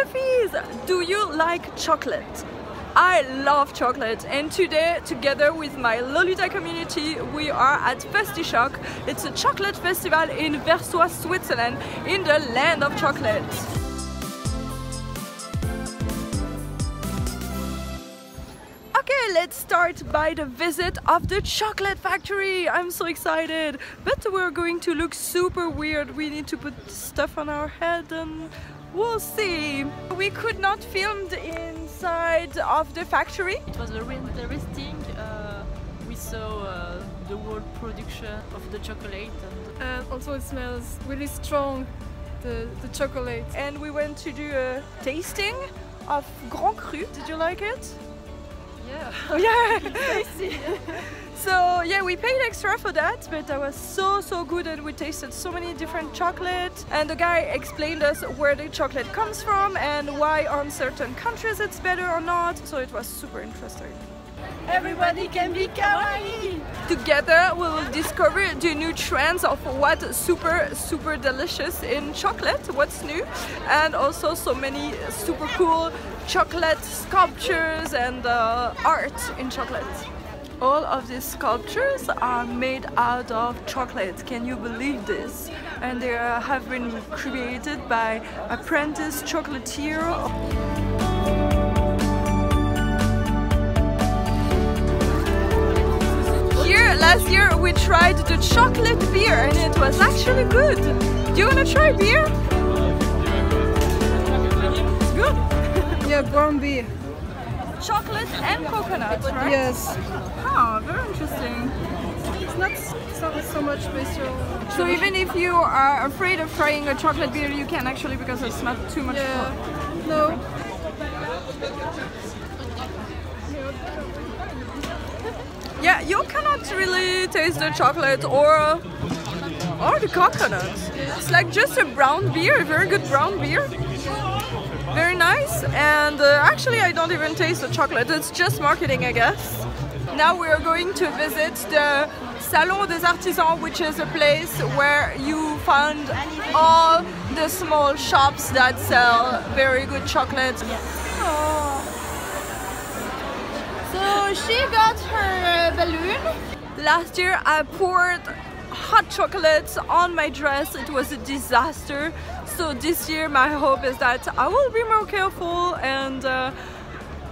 Sophies! Do you like chocolate? I love chocolate, and today, together with my Lolita community, we are at Festichoc. It's a chocolate festival in Versoix, Switzerland, in the land of chocolate. Okay, let's start by the visit of the chocolate factory. I'm so excited, but we're going to look super weird. We need to put stuff on our head and we'll see. We could not film the inside of the factory. It was very interesting. We saw the whole production of the chocolate. And also it smells really strong, the chocolate. And we went to do a tasting of Grand Cru. Did you like it? Yeah. Yeah. Tasty. So yeah, we paid extra for that, but that was so good, and we tasted so many different chocolates, and the guy explained us where the chocolate comes from and why on certain countries it's better or not, so it was super interesting. Everybody can be kawaii! Together we will discover the new trends of what's super delicious in chocolate, what's new, and also so many super cool chocolate sculptures and art in chocolate. All of these sculptures are made out of chocolate. Can you believe this? And they have been created by apprentice chocolatier. Here, last year we tried the chocolate beer and it was actually good. Do you want to try beer? It's good. Yeah, brown beer. Chocolate and coconut, right? Yes. Oh, very interesting. It's not so much special. So even if you are afraid of trying a chocolate beer, you can actually, because it's not too much. Yeah. No. Yeah, you cannot really taste the chocolate or the coconut. It's like just a brown beer, a very good brown beer. Very nice, and actually I don't even taste the chocolate, it's just marketing, I guess. Now we are going to visit the Salon des Artisans, which is a place where you find all the small shops that sell very good chocolate. Oh. So she got her balloon. Last year I poured hot chocolates on my dress. It was a disaster. So this year my hope is that I will be more careful, and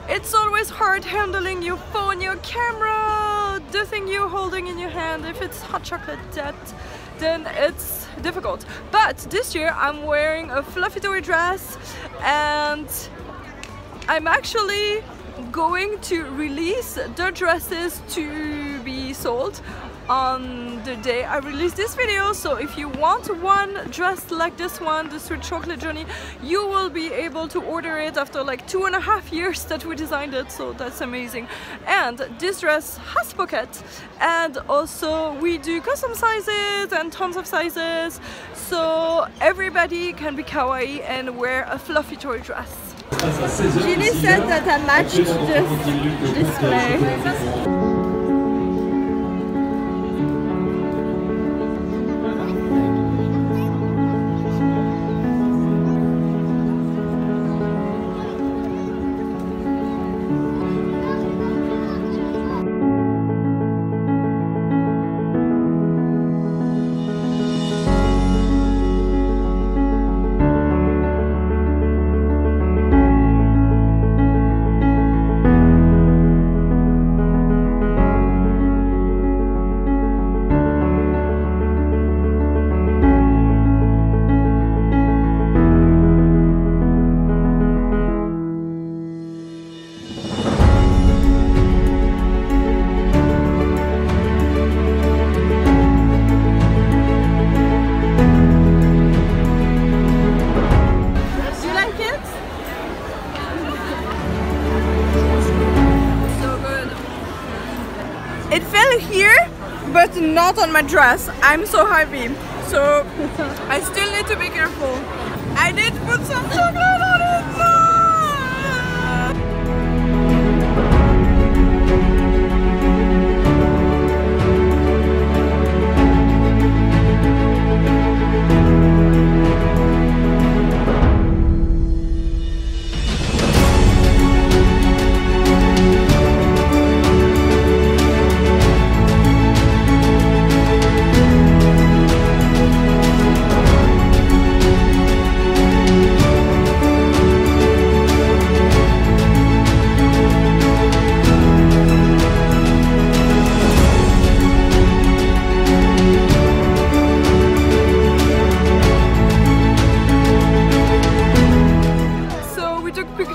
it's always hard handling your phone, your camera, the thing you're holding in your hand. If it's hot chocolate, then it's difficult. But this year I'm wearing a fluffy toy dress, and I'm actually going to release the dresses to be sold on the day I release this video. So if you want one dressed like this one, the Sweet Chocolate Journey, you will be able to order it after like 2.5 years that we designed it, so that's amazing. And this dress has pockets, and also we do custom sizes and tons of sizes, so everybody can be kawaii and wear a fluffy toy dress. Julie said that I matched this display. It fell here, but not on my dress. I'm so happy. So I still need to be careful. I did put some chocolate on it. No!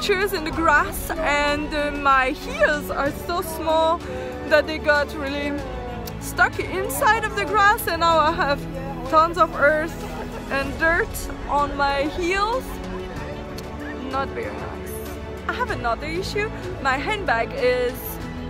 pictures in the grass, and my heels are so small that they got really stuck inside of the grass, and now I have tons of earth and dirt on my heels. Not very nice. I have another issue. My handbag is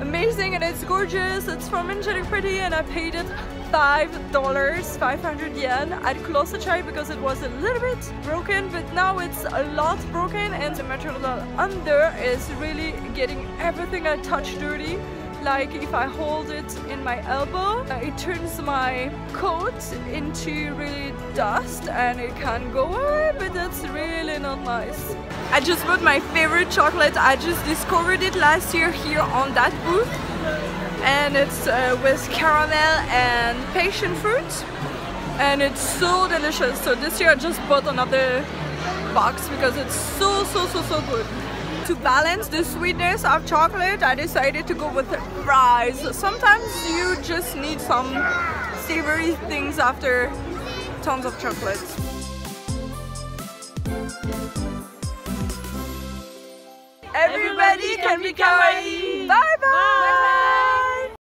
amazing and it's gorgeous. It's from Angelic Pretty and I paid it $5, 500 yen at closer check because it was a little bit broken, but now it's a lot broken and the material under is really getting everything I touch dirty. Like if I hold it in my elbow, it turns my coat into really dust and it can go away, but that's really not nice. I just bought my favorite chocolate. I just discovered it last year here on that booth, and it's with caramel and passion fruit, and it's so delicious. So this year I just bought another box because it's so good. To balance the sweetness of chocolate, I decided to go with fries. Sometimes you just need some savory things after tons of chocolate. Everybody can be kawaii. Bye bye.